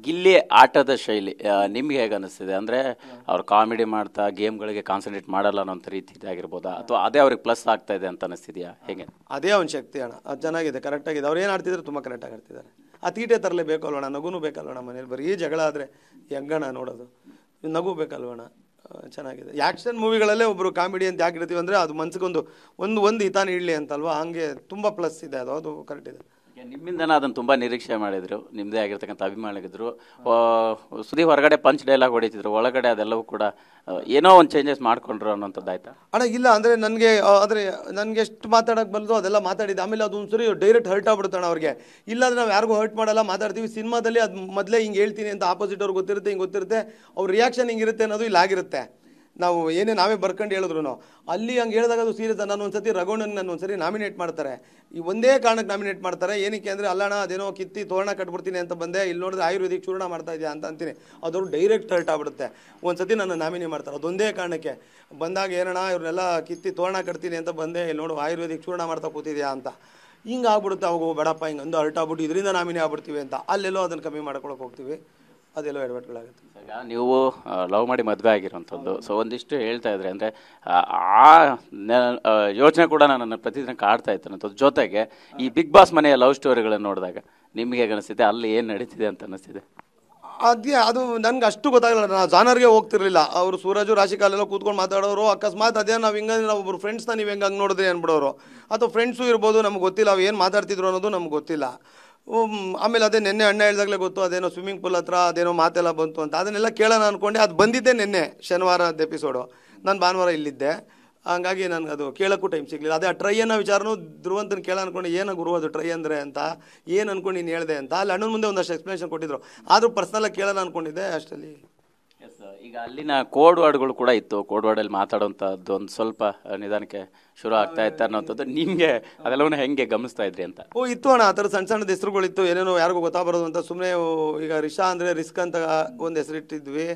ಗಿಲ್ಲಿ ಆಟದ ಶೈಲಿ ನಿಮ್ಗೆ ಹೇಗೆ ಅನಿಸ್ತಿದೆ? ಅಂದರೆ ಅವ್ರು ಕಾಮಿಡಿ ಮಾಡ್ತಾ ಗೇಮ್ಗಳಿಗೆ ಕಾನ್ಸಂಟ್ರೇಟ್ ಮಾಡಲ್ಲ ಅನ್ನೋಂಥ ರೀತಿ ಆಗಿರ್ಬೋದಾ, ಅಥವಾ ಅದೇ ಅವ್ರಿಗೆ ಪ್ಲಸ್ ಆಗ್ತಾ ಇದೆ ಅಂತ ಅನಿಸ್ತಿದೆಯಾ? ಹೇಗೆ? ಅದೇ ಅವ್ನ ಶಕ್ತಿ ಅಣ್ಣ, ಅದು ಚೆನ್ನಾಗಿದೆ, ಕರೆಕ್ಟಾಗಿದೆ. ಅವ್ರು ಏನು ಆಡ್ತಿದ್ರು ತುಂಬ ಕರೆಕ್ಟಾಗಿ ಆಡ್ತಿದ್ದಾರೆ. ಆ ತೀಟೆ ತರಲೇಬೇಕು ಅಲ್ವಣ, ನಗುನೂ ಬೇಕಲ್ವಣ. ಮನೇಲಿ ಬರೀ ಜಗಳ ಆದರೆ ಹೆಂಗಣ ನೋಡೋದು? ನಗು ಬೇಕಲ್ವಣ. ಚೆನ್ನಾಗಿದೆ. ಆ್ಯಕ್ಷನ್ ಮೂವಿಗಳಲ್ಲೇ ಒಬ್ಬರು ಕಾಮಿಡಿ ಅಂತ ಯಾಕಿರ್ತೀವಿ ಅಂದರೆ ಅದು ಮನ್ಸಿಗೊಂದು ಒಂದು ಹಿತಾನ ಇಡಲಿ ಅಂತಲ್ವಾ, ಹಂಗೆ ತುಂಬ ಪ್ಲಸ್ ಇದೆ. ಅದು ಕರೆಕ್ಟ್ ಇದೆ. ನಿಮ್ಮಿಂದನ ಅದನ್ನು ತುಂಬ ನಿರೀಕ್ಷೆ ಮಾಡಿದ್ರು, ನಿಮ್ಮದೇ ಆಗಿರ್ತಕ್ಕಂಥ ಅಭಿಮಾನಿಗಿದ್ರು. ಸುದೀಪ್ ಹೊರಗಡೆ ಪಂಚ್ ಡೈಲಾಗ್ ಹೊಡಿತಿದ್ರು, ಒಳಗಡೆ ಅದೆಲ್ಲವೂ ಕೂಡ ಏನೋ ಒಂದು ಚೇಂಜಸ್ ಮಾಡ್ಕೊಂಡ್ರು ಅನ್ನೋಂಥದ್ದು ಆಯ್ತಾ? ಅಣ್ಣ ಇಲ್ಲ, ಅಂದರೆ ನನಗೆ ಎಷ್ಟು ಮಾತಾಡೋಕೆ ಬರೋದು ಅದೆಲ್ಲ ಮಾತಾಡಿದ್ದು. ಆಮೇಲೆ ಅದು ಒಂದ್ಸರಿ ಡೈರೆಕ್ಟ್ ಹರ್ಟ್ ಆಗ್ಬಿಡುತ್ತಣ್ಣ ಅವ್ರಿಗೆ. ಇಲ್ಲಾಂದ್ರೆ ನಾವು ಯಾರಿಗೂ ಹರ್ಟ್ ಮಾಡಲ್ಲ, ಮಾತಾಡ್ತೀವಿ. ಸಿನಿಮಾದಲ್ಲಿ ಅದು ಮೊದಲೇ ಹಿಂಗೆ ಹೇಳ್ತೀನಿ ಅಂತ ಆಪೋಸಿಟ್ ಅವ್ರಿಗೆ ಗೊತ್ತಿರುತ್ತೆ, ಹಿಂಗೆ ಗೊತ್ತಿರುತ್ತೆ, ಅವ್ರ ರಿಯಾಕ್ಷನ್ ಹಿಂಗಿರುತ್ತೆ ಅನ್ನೋದು ಇಲ್ಲಿ ಆಗಿರುತ್ತೆ. ನಾವು ಏನೇ ನಾವೇ ಬರ್ಕೊಂಡು ಹೇಳಿದ್ರು ಅಲ್ಲಿ ಹಂಗೆ ಹೇಳಿದಾಗ ಅದು ಸೀರಿಯಸ್. ನಾನು ಒಂದ್ಸತಿ ರಘುಣ್ಣನ ನಾನು ಒಂದ್ಸರಿ ನಾಮಿನೇಟ್ ಮಾಡ್ತಾರೆ, ಈ ಒಂದೇ ಕಾರಣಕ್ಕೆ ನಾಮಿನೇಟ್ ಮಾಡ್ತಾರೆ. ಏನಕ್ಕೆ ಅಂದರೆ ಅಲ್ಲಣ್ಣ ಅದೇನೋ ಕಿತ್ತಿ ತೋರಣ ಕಟ್ಬಿಡ್ತೀನಿ ಅಂತ ಬಂದೆ, ಇಲ್ಲಿ ನೋಡಿದ್ರೆ ಆಯುರ್ವೇದಿಕ್ ಚೂರ್ಣ ಮಾಡ್ತಾ ಇದೆಯಾ ಅಂತ ಅಂತೀನಿ. ಅದವ್ರು ಡೈರೆಕ್ಟ್ ಹರ್ಟ್ ಆಗ್ಬಿಡುತ್ತೆ. ಒಂದ್ಸತಿ ನನ್ನ ನಾಮಿನೇ ಮಾಡ್ತಾರೆ ಅದೊಂದೇ ಕಾರಣಕ್ಕೆ. ಬಂದಾಗ ಏನಣ್ಣ ಇವ್ರನ್ನೆಲ್ಲ ಕಿತ್ತಿ ತೋರಣ ಕಟ್ತೀನಿ ಅಂತ ಬಂದೆ, ಇಲ್ಲಿ ನೋಡು ಆಯುರ್ವೇದಿಕ್ ಚೂರ್ಣ ಮಾಡ್ತಾ ಕೂತಿದ್ಯಾ ಅಂತ. ಹಿಂಗೆ ಆಗ್ಬಿಡುತ್ತೆ. ಅವಾಗ ಬೇಡಪ್ಪ ಹಿಂಗೆ ಅಂದು ಹರ್ಟ್ ಆಗ್ಬಿಟ್ಟು ಇದರಿಂದ ನಾಮಿನೇ ಆಗ್ಬಿಡ್ತೀವಿ ಅಂತ ಅಲ್ಲೆಲ್ಲೋ ಅದನ್ನು ಕಮ್ಮಿ ಮಾಡ್ಕೊಳಕ್ಕೆ ಹೋಗ್ತೀವಿ. ಅದೆಲ್ಲೋ ಎಡವಟ್ಟುಗಳಾಗುತ್ತೆ. ಈಗ ನೀವು ಲವ್ ಮಾಡಿ ಮದುವೆ ಆಗಿರೋಂಥದ್ದು, ಸೊ ಒಂದಿಷ್ಟು ಹೇಳ್ತಾ ಇದ್ರೆ ಅಂದರೆ ಆ ಯೋಚನೆ ಕೂಡ ನನ್ನನ್ನು ಪ್ರತಿದಿನ ಕಾಡ್ತಾ ಇತ್ತು ಅನ್ನೋದು. ಜೊತೆಗೆ ಈ ಬಿಗ್ ಬಾಸ್ ಮನೆಯ ಲವ್ ಸ್ಟೋರಿಗಳನ್ನು ನೋಡಿದಾಗ ನಿಮ್ಗೆ ಹೇಗೆ ಅನಿಸ್ತಿದೆ, ಅಲ್ಲಿ ಏನು ನಡೀತಿದೆ ಅಂತ ಅನಿಸ್ತಿದೆ? ಅದು ನನಗೆ ಅಷ್ಟು ಗೊತ್ತಾಗಲ್ಲ. ನಾನು ಜಾನರ್ಗೆ ಹೋಗ್ತಿರ್ಲಿಲ್ಲ. ಅವರು ಸೂರಜು ರಾಶಿಕಾಲೆಲ್ಲ ಕೂತ್ಕೊಂಡು ಮಾತಾಡೋರು. ಅಕಸ್ಮಾತ್ ಅದೇ ನಾವು ಹಿಂಗೆ ನಾವು ಒಬ್ಬರು ಫ್ರೆಂಡ್ಸ್ನ ನೀವು ಹೆಂಗೆ ಹಂಗೆ ನೋಡಿದ್ರಿ ಅಂದ್ಬಿಡೋರು. ಅಥವಾ ಫ್ರೆಂಡ್ಸು ಇರ್ಬೋದು, ನಮ್ಗೆ ಗೊತ್ತಿಲ್ಲ ಅವು ಏನು ಮಾತಾಡ್ತಿದ್ರು ಅನ್ನೋದು ನಮ್ಗೆ ಗೊತ್ತಿಲ್ಲ. ಆಮೇಲೆ ಅದೇ ನಿನ್ನೆ ಅಣ್ಣ ಹೇಳ್ದಾಗಲೇ ಗೊತ್ತು, ಅದೇನೋ ಸ್ವಿಮ್ಮಿಂಗ್ ಪೂಲ್ ಹತ್ರ ಅದೇನೋ ಮಾತೆಲ್ಲ ಬಂತು ಅಂತ. ಅದನ್ನೆಲ್ಲ ಕೇಳೋಣ ಅಂದ್ಕೊಂಡೆ. ಅದು ಬಂದಿದ್ದೆ ನಿನ್ನೆ ಶನಿವಾರದ ಎಪಿಸೋಡು. ನಾನು ಭಾನುವಾರ ಇಲ್ಲಿದ್ದೆ, ಹಂಗಾಗಿ ನನಗೆ ಅದು ಕೇಳೋಕ್ಕೂ ಟೈಮ್ ಸಿಗಲಿಲ್ಲ. ಅದೇ ಆ ಟ್ರೈ ಅನ್ನೋ ವಿಚಾರನೂ ಧ್ರುವಂತನ ಕೇಳ ಅಂದ್ಕೊಂಡು ಏನು ಗುರು ಅದು ಟ್ರೈ ಅಂದರೆ ಅಂತ ಏನು ಅಂದ್ಕೊಂಡು ನೀನು ಹೇಳಿದೆ ಅಂತ ಅಲ್ಲಿ ಅಣ್ಣನ ಮುಂದೆ ಒಂದಷ್ಟು ಎಕ್ಸ್ಪ್ಲನೇಷನ್ ಕೊಟ್ಟಿದ್ರು. ಆದರೂ ಪರ್ಸ್ನಲಾಗಿ ಕೇಳೋಣ ಅಂದ್ಕೊಂಡಿದ್ದೆ ಅಷ್ಟಲ್ಲಿ. ಈಗ ಅಲ್ಲಿನ ಕೋಡ್ ವರ್ಡ್ಗಳು ಕೂಡ ಇತ್ತು, ಕೋಡ್ ವರ್ಡಲ್ಲಿ ಮಾತಾಡೋಂಥದ್ದು ಒಂದು ಸ್ವಲ್ಪ ನಿಧಾನಕ್ಕೆ ಶುರು ಆಗ್ತಾ ಇತ್ತು ಅನ್ನೋಂಥದ್ದು. ನಿಮಗೆ ಅದೆಲ್ಲವನ್ನ ಹೆಂಗೆ ಗಮನಿಸ್ತಾ ಇದ್ರಿ ಅಂತ? ಇತ್ತು ಅಣ್ಣ, ಆ ಥರ ಸಣ್ಣ ಸಣ್ಣದ ಹೆಸರುಗಳಿತ್ತು, ಏನೇನೋ ಯಾರಿಗೂ ಗೊತ್ತಾಗಬಾರ್ದು ಅಂತ. ಸುಮ್ಮನೆ ಈಗ ರಿಷಾ ಅಂದರೆ ರಿಸ್ಕ್ ಅಂತ ಒಂದು ಹೆಸರಿಟ್ಟಿದ್ವಿ,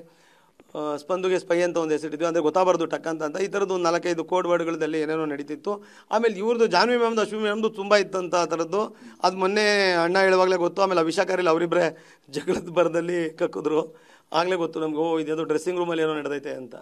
ಸ್ಪಂದುಗೆ ಸ್ಪೈ ಅಂತ ಒಂದು ಹೆಸರಿಟ್ಟಿದ್ವಿ, ಅಂದರೆ ಗೊತ್ತಾಗಬಾರ್ದು ಟಕ್ ಅಂತ. ಈ ಥರದ್ದು ಒಂದು 4-5 ಕೋಡ್ ವರ್ಡ್ಗಳಲ್ಲಿ ಏನೇನೋ ನಡೀತಿತ್ತು. ಆಮೇಲೆ ಇವ್ರದ್ದು ಜಾನ್ವಿ ಮ್ಯಾಮ್ದು ಅಶ್ವಿನಿ ಮ್ಯಾಮ್ದು ತುಂಬ ಇತ್ತಂತ ಆ ಥರದ್ದು. ಅದು ಮೊನ್ನೆ ಅಣ್ಣ ಹೇಳುವಾಗಲೇ ಗೊತ್ತು. ಆಮೇಲೆ ಅಭಿಷೇಕಾರಿಲ್ಲ ಅವರಿಬ್ಬರೇ ಜಗಳದ ಬರದಲ್ಲಿ ಕಕ್ಕಿದ್ರು, ಆಗಲೇ ಗೊತ್ತು ನಮ್ಗೆ, ಇದೇನೋ ಡ್ರೆಸ್ಸಿಂಗ್ ರೂಮಲ್ಲಿ ಏನೋ ನಡೆದೈತೆ ಅಂತ.